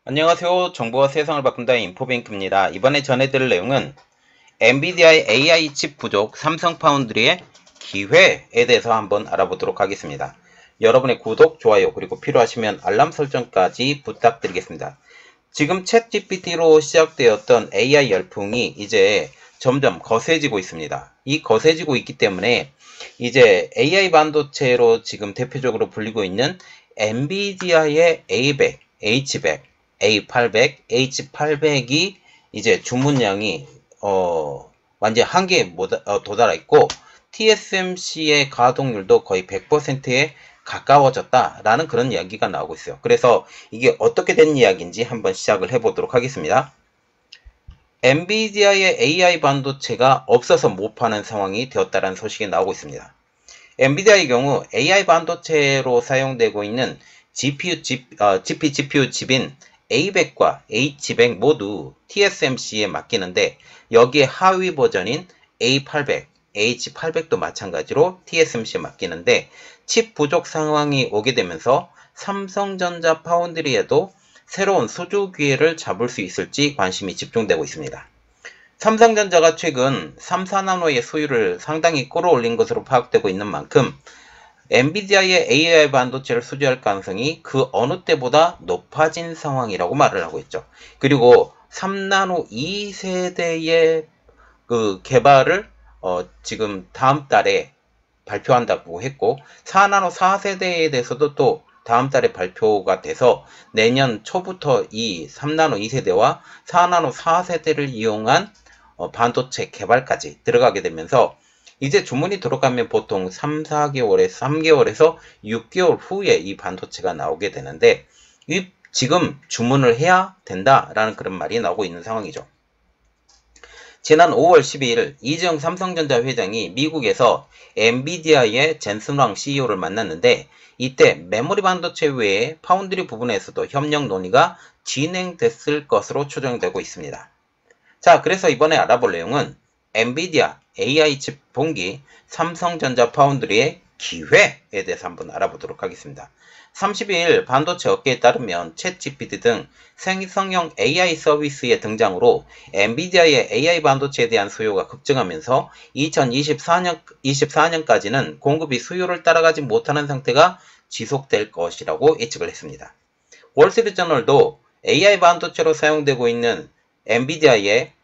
안녕하세요. 정보가 세상을 바꾼다의 인포뱅크입니다. 이번에 전해드릴 내용은 엔비디아의 AI 칩 부족 삼성 파운드리의 기회에 대해서 한번 알아보도록 하겠습니다. 여러분의 구독, 좋아요, 그리고 필요하시면 알람 설정까지 부탁드리겠습니다. 지금 챗GPT로 시작되었던 AI 열풍이 이제 점점 거세지고 있습니다. 이 거세지고 있기 때문에 이제 AI 반도체로 지금 대표적으로 불리고 있는 엔비디아의 A100, H100, A800, H800이 이제 주문량이 완전 한계에 도달해 있고 TSMC의 가동률도 거의 100%에 가까워졌다라는 그런 이야기가 나오고 있어요. 그래서 이게 어떻게 된 이야기인지 한번 시작을 해보도록 하겠습니다. 엔비디아의 AI 반도체가 없어서 못 파는 상황이 되었다는 소식이 나오고 있습니다. 엔비디아의 경우 AI 반도체로 사용되고 있는 GPU 칩인 A100과 H100 모두 TSMC에 맡기는데 여기에 하위 버전인 A800, H800도 마찬가지로 TSMC에 맡기는데 칩 부족 상황이 오게 되면서 삼성전자 파운드리에도 새로운 수주 기회를 잡을 수 있을지 관심이 집중되고 있습니다. 삼성전자가 최근 3, 4나노의 수율을 상당히 끌어올린 것으로 파악되고 있는 만큼 엔비디아의 AI 반도체를 수주할 가능성이 그 어느 때보다 높아진 상황이라고 말을 하고 있죠. 그리고 3나노 2세대의 그 개발을 지금 다음 달에 발표한다고 했고 4나노 4세대에 대해서도 또 다음 달에 발표가 돼서 내년 초부터 이 3나노 2세대와 4나노 4세대를 이용한 반도체 개발까지 들어가게 되면서 이제 주문이 들어가면 보통 3, 4개월에서 3개월에서 6개월 후에 이 반도체가 나오게 되는데 지금 주문을 해야 된다라는 그런 말이 나오고 있는 상황이죠. 지난 5월 12일 이재용 삼성전자 회장이 미국에서 엔비디아의 젠슨 왕 CEO를 만났는데 이때 메모리 반도체 외에 파운드리 부분에서도 협력 논의가 진행됐을 것으로 추정되고 있습니다. 자, 그래서 이번에 알아볼 내용은 엔비디아 AI 칩 분기 삼성전자 파운드리의 기회에 대해서 한번 알아보도록 하겠습니다. 32일 반도체 업계에 따르면 챗GPT 등 생성형 AI 서비스의 등장으로 엔비디아의 AI 반도체에 대한 수요가 급증하면서 2024년까지는 공급이 수요를 따라가지 못하는 상태가 지속될 것이라고 예측을 했습니다. 월스트리트저널도 AI 반도체로 사용되고 있는 엔비디아의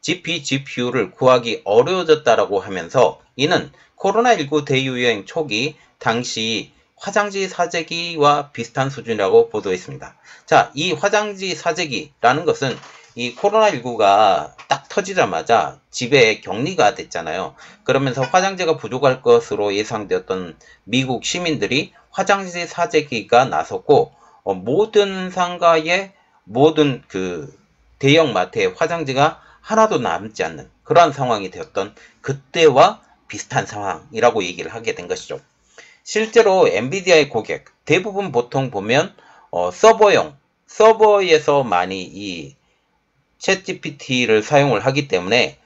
GPU를 구하기 어려워졌다라고 하면서 이는 코로나19 대유행 초기 당시 화장지 사재기와 비슷한 수준이라고 보도했습니다. 자, 이 화장지 사재기라는 것은 이 코로나19가 딱 터지자마자 집에 격리가 됐잖아요. 그러면서 화장지가 부족할 것으로 예상되었던 미국 시민들이 화장지 사재기가 나섰고 모든 상가에 모든 그 대형마트에 화장지가 하나도 남지 않는 그러한 상황이 되었던 그때와 비슷한 상황이라고 얘기를 하게 된 것이죠. 실제로 엔비디아의 고객 대부분 보통 보면 서버에서 많이 이 챗GPT를 사용을 하기 때문에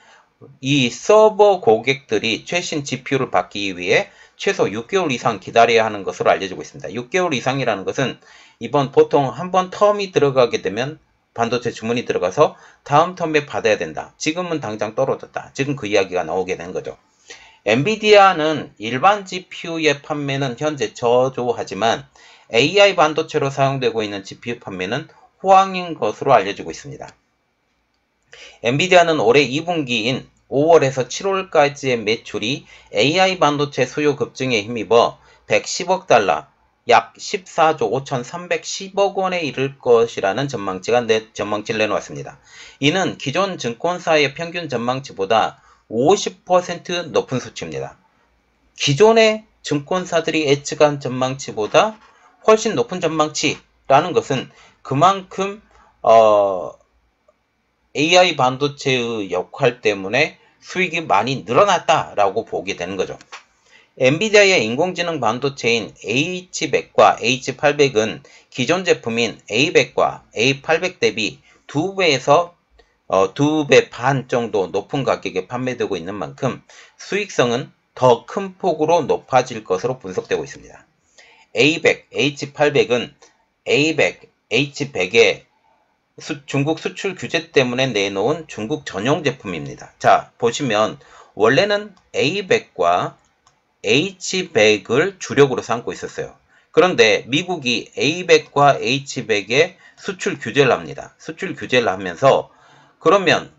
이 서버 고객들이 최신 GPU를 받기 위해 최소 6개월 이상 기다려야 하는 것으로 알려지고 있습니다. 6개월 이상이라는 것은 이번 보통 한번 텀이 들어가게 되면 반도체 주문이 들어가서 다음 텀에 받아야 된다. 지금은 당장 떨어졌다. 지금 그 이야기가 나오게 된 거죠. 엔비디아는 일반 GPU의 판매는 현재 저조하지만 AI 반도체로 사용되고 있는 GPU 판매는 호황인 것으로 알려지고 있습니다. 엔비디아는 올해 2분기인 5월에서 7월까지의 매출이 AI 반도체 수요 급증에 힘입어 110억 달러, 약 14조 5,310억 원에 이를 것이라는 전망치를 내놓았습니다. 이는 기존 증권사의 평균 전망치보다 50% 높은 수치입니다. 기존의 증권사들이 예측한 전망치보다 훨씬 높은 전망치라는 것은 그만큼 AI 반도체의 역할 때문에 수익이 많이 늘어났다라고 보게 되는 거죠. 엔비디아의 인공지능 반도체인 H100과 H800은 기존 제품인 A100과 A800 대비 2배에서 2배 반 정도 높은 가격에 판매되고 있는 만큼 수익성은 더 큰 폭으로 높아질 것으로 분석되고 있습니다. A100, H800은 A100, H100의 중국 수출 규제 때문에 내놓은 중국 전용 제품입니다. 자, 보시면 원래는 A백과 H백을 주력으로 삼고 있었어요. 그런데 미국이 A백과 H백에 수출 규제를 합니다. 수출 규제를 하면서 그러면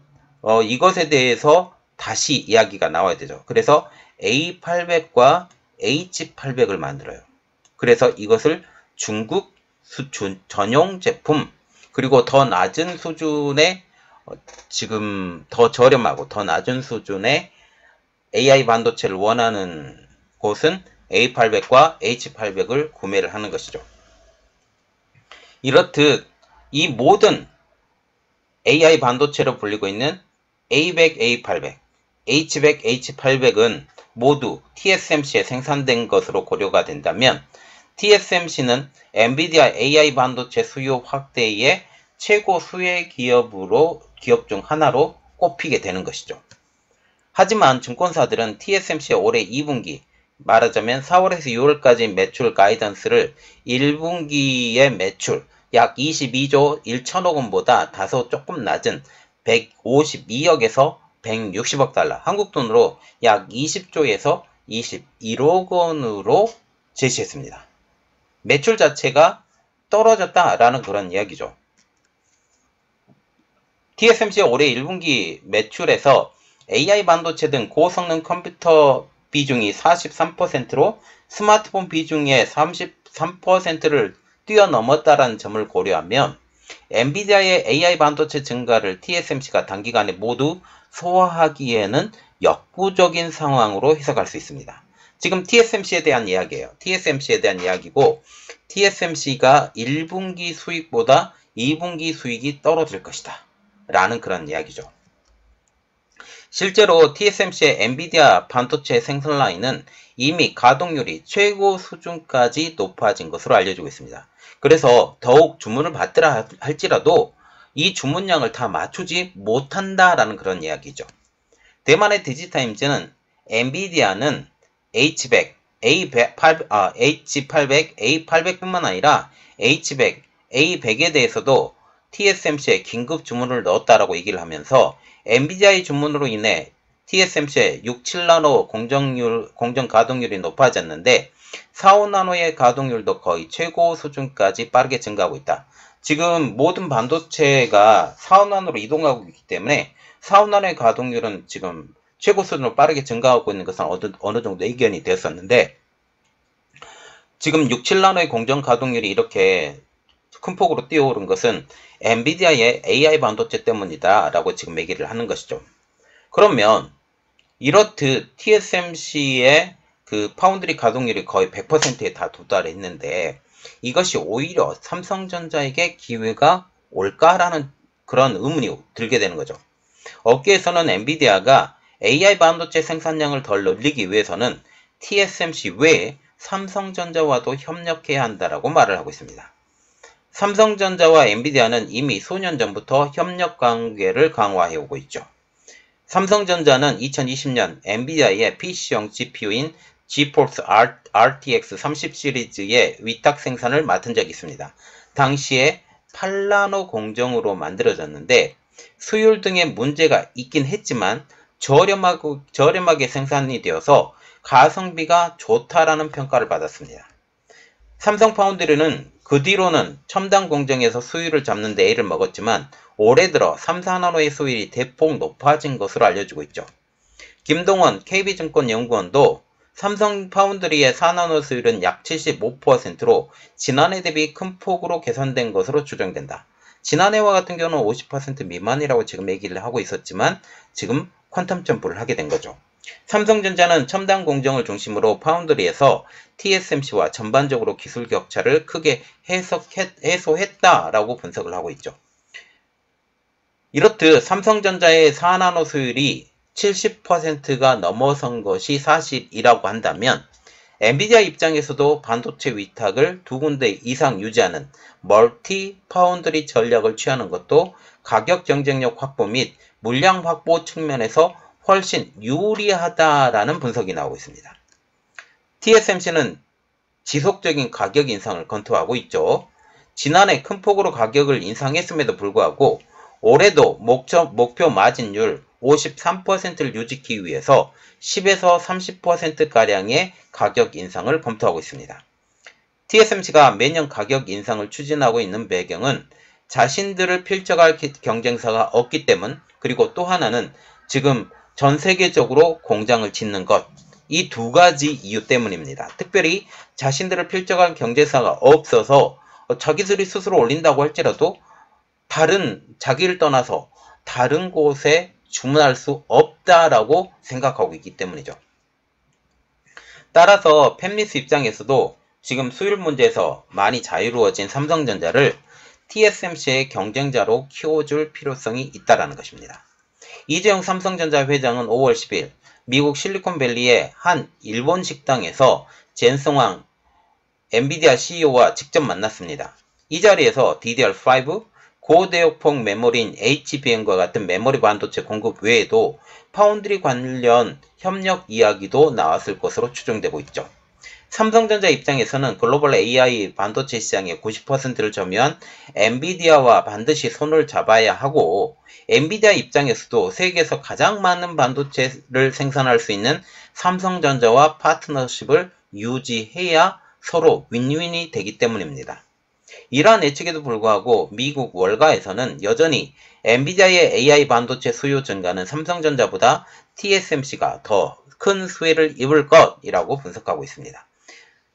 이것에 대해서 다시 이야기가 나와야 되죠. 그래서 A800과 H800을 만들어요. 그래서 이것을 중국 수출 전용 제품, 그리고 더 낮은 수준의 지금 더 저렴하고 더 낮은 수준의 AI 반도체를 원하는 곳은 A800과 H800을 구매를 하는 것이죠. 이렇듯 이 모든 AI 반도체로 불리고 있는 A100, A800, H100, H800은 모두 TSMC에 생산된 것으로 고려가 된다면 TSMC는 엔비디아 AI 반도체 수요 확대의 최고 수혜 기업 중 하나로 꼽히게 되는 것이죠. 하지만 증권사들은 TSMC의 올해 2분기, 말하자면 4월에서 6월까지 매출 가이던스를 1분기의 매출 약 22조 1천억 원보다 다소 조금 낮은 152억에서 160억 달러, 한국 돈으로 약 20조에서 21억 원으로 제시했습니다. 매출 자체가 떨어졌다라는 그런 이야기죠. TSMC의 올해 1분기 매출에서 AI 반도체 등 고성능 컴퓨터 비중이 43%로 스마트폰 비중의 33%를 뛰어넘었다는 점을 고려하면 엔비디아의 AI 반도체 증가를 TSMC가 단기간에 모두 소화하기에는 역부족인 상황으로 해석할 수 있습니다. 지금 TSMC에 대한 이야기예요. TSMC에 대한 이야기고 TSMC가 1분기 수익보다 2분기 수익이 떨어질 것이다 라는 그런 이야기죠. 실제로 TSMC의 엔비디아 반도체 생산 라인은 이미 가동률이 최고 수준까지 높아진 것으로 알려지고 있습니다. 그래서 더욱 주문을 받더라 할지라도 이 주문량을 다 맞추지 못한다라는 그런 이야기죠. 대만의 디지타임즈는 엔비디아는 H100, H800, A800뿐만 아니라 H100, A100에 대해서도 TSMC에 긴급 주문을 넣었다라고 얘기를 하면서 엔비디아의 주문으로 인해 TSMC의 6, 7나노 공정 가동률이 높아졌는데 4, 5나노의 가동률도 거의 최고 수준까지 빠르게 증가하고 있다. 지금 모든 반도체가 4, 5나노로 이동하고 있기 때문에 4, 5나노의 가동률은 지금 최고 수준으로 빠르게 증가하고 있는 것은 어느 정도 의견이 되었었는데 지금 6, 7나노의 공정 가동률이 이렇게 큰 폭으로 뛰어오른 것은 엔비디아의 AI 반도체 때문이다 라고 지금 얘기를 하는 것이죠. 그러면 이렇듯 TSMC의 그 파운드리 가동률이 거의 100%에 다 도달했는데 이것이 오히려 삼성전자에게 기회가 올까라는 그런 의문이 들게 되는 거죠. 업계에서는 엔비디아가 AI 반도체 생산량을 덜 늘리기 위해서는 TSMC 외에 삼성전자와도 협력해야 한다라고 말을 하고 있습니다. 삼성전자와 엔비디아는 이미 수년 전부터 협력 관계를 강화해오고 있죠. 삼성전자는 2020년 엔비디아의 PC용 GPU인 GeForce RTX 30 시리즈의 위탁 생산을 맡은 적이 있습니다. 당시에 8나노 공정으로 만들어졌는데 수율 등의 문제가 있긴 했지만 저렴하게 생산이 되어서 가성비가 좋다라는 평가를 받았습니다. 삼성 파운드리는 그 뒤로는 첨단 공정에서 수율을 잡는 데 애를 먹었지만 올해 들어 3, 4나노의 수율이 대폭 높아진 것으로 알려지고 있죠. 김동원 KB증권 연구원도 삼성 파운드리의 4나노 수율은 약 75%로 지난해 대비 큰 폭으로 개선된 것으로 추정된다. 지난해와 같은 경우는 50% 미만이라고 지금 얘기를 하고 있었지만 지금 퀀텀 점프를 하게 된 거죠. 삼성전자는 첨단 공정을 중심으로 파운드리에서 TSMC와 전반적으로 기술 격차를 크게 해소했다라고 분석을 하고 있죠. 이렇듯 삼성전자의 4나노 수율이 70%가 넘어선 것이 사실이라고 한다면 엔비디아 입장에서도 반도체 위탁을 두 군데 이상 유지하는 멀티 파운드리 전략을 취하는 것도 가격 경쟁력 확보 및 물량 확보 측면에서 훨씬 유리하다라는 분석이 나오고 있습니다. TSMC는 지속적인 가격 인상을 검토하고 있죠. 지난해 큰 폭으로 가격을 인상했음에도 불구하고 올해도 목표 마진율 53%를 유지하기 위해서 10에서 30%가량의 가격 인상을 검토하고 있습니다. TSMC가 매년 가격 인상을 추진하고 있는 배경은 자신들을 필적할 경쟁사가 없기 때문, 그리고 또 하나는 지금 전 세계적으로 공장을 짓는 것, 이 두 가지 이유 때문입니다. 특별히 자신들을 필적할 경쟁사가 없어서 자기들이 스스로 올린다고 할지라도 자기를 떠나서 다른 곳에 주문할 수 없다라고 생각하고 있기 때문이죠. 따라서 팹리스 입장에서도 지금 수율 문제에서 많이 자유로워진 삼성전자를 TSMC의 경쟁자로 키워줄 필요성이 있다는 것입니다. 이재용 삼성전자 회장은 5월 10일 미국 실리콘밸리의 한 일본 식당에서 젠성황 엔비디아 CEO와 직접 만났습니다. 이 자리에서 DDR5, 고대역폭 메모리인 HBM과 같은 메모리 반도체 공급 외에도 파운드리 관련 협력 이야기도 나왔을 것으로 추정되고 있죠. 삼성전자 입장에서는 글로벌 AI 반도체 시장의 90%를 점유한 엔비디아와 반드시 손을 잡아야 하고, 엔비디아 입장에서도 세계에서 가장 많은 반도체를 생산할 수 있는 삼성전자와 파트너십을 유지해야 서로 윈윈이 되기 때문입니다. 이러한 예측에도 불구하고 미국 월가에서는 여전히 엔비디아의 AI 반도체 수요 증가는 삼성전자보다 TSMC가 더 큰 수혜를 입을 것이라고 분석하고 있습니다.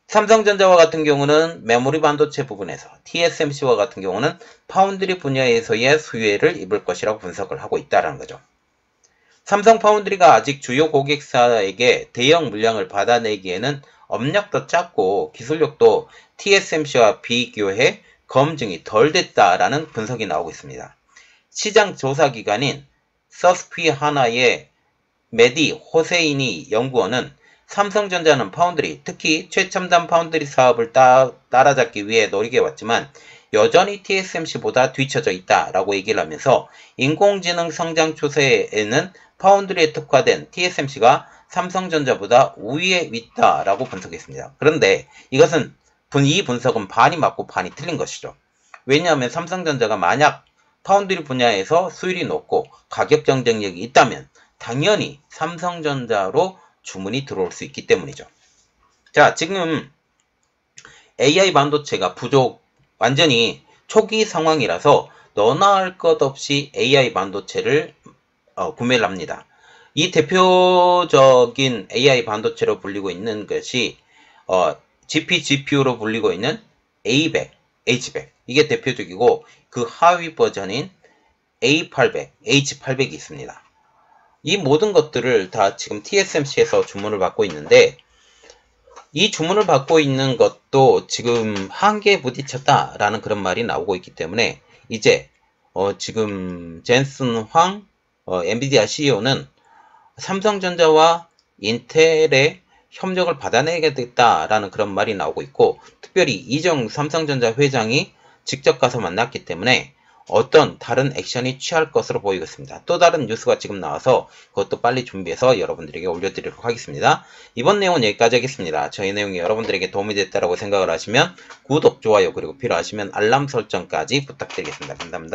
삼성전자와 같은 경우는 메모리 반도체 부분에서, TSMC와 같은 경우는 파운드리 분야에서의 수혜를 입을 것이라고 분석을 하고 있다는 거죠. 삼성 파운드리가 아직 주요 고객사에게 대형 물량을 받아내기에는 업력도 작고 기술력도 TSMC와 비교해 검증이 덜 됐다라는 분석이 나오고 있습니다. 시장 조사 기관인 서스퀴하나의 메디 호세이니 연구원은 삼성전자는 파운드리, 특히 최첨단 파운드리 사업을 따라잡기 위해 노력해왔지만 여전히 TSMC보다 뒤처져 있다라고 얘기를 하면서 인공지능 성장 추세에는 파운드리에 특화된 TSMC가 삼성전자보다 우위에 있다라고 분석했습니다. 그런데 이 분석은 반이 맞고 반이 틀린 것이죠. 왜냐하면 삼성전자가 만약 파운드리 분야에서 수율이 높고 가격 경쟁력이 있다면 당연히 삼성전자로 주문이 들어올 수 있기 때문이죠. 자, 지금 AI 반도체가 완전히 초기 상황이라서 너나 할 것 없이 AI 반도체를 구매를 합니다. 이 대표적인 AI 반도체로 불리고 있는 것이 GPGPU로 불리고 있는 A100, H100, 이게 대표적이고 그 하위 버전인 A800, H800이 있습니다. 이 모든 것들을 다 지금 TSMC에서 주문을 받고 있는데, 이 주문을 받고 있는 것도 지금 한계에 부딪혔다라는 그런 말이 나오고 있기 때문에 이제 지금 젠슨 황 엔비디아 CEO는 삼성전자와 인텔의 협력을 받아내야겠다라는 그런 말이 나오고 있고, 특별히 이재용 삼성전자 회장이 직접 가서 만났기 때문에 어떤 다른 액션이 취할 것으로 보이고 있습니다. 또 다른 뉴스가 지금 나와서 그것도 빨리 준비해서 여러분들에게 올려드리도록 하겠습니다. 이번 내용은 여기까지 하겠습니다. 저희 내용이 여러분들에게 도움이 됐다고 생각을 하시면 구독, 좋아요, 그리고 필요하시면 알람 설정까지 부탁드리겠습니다. 감사합니다.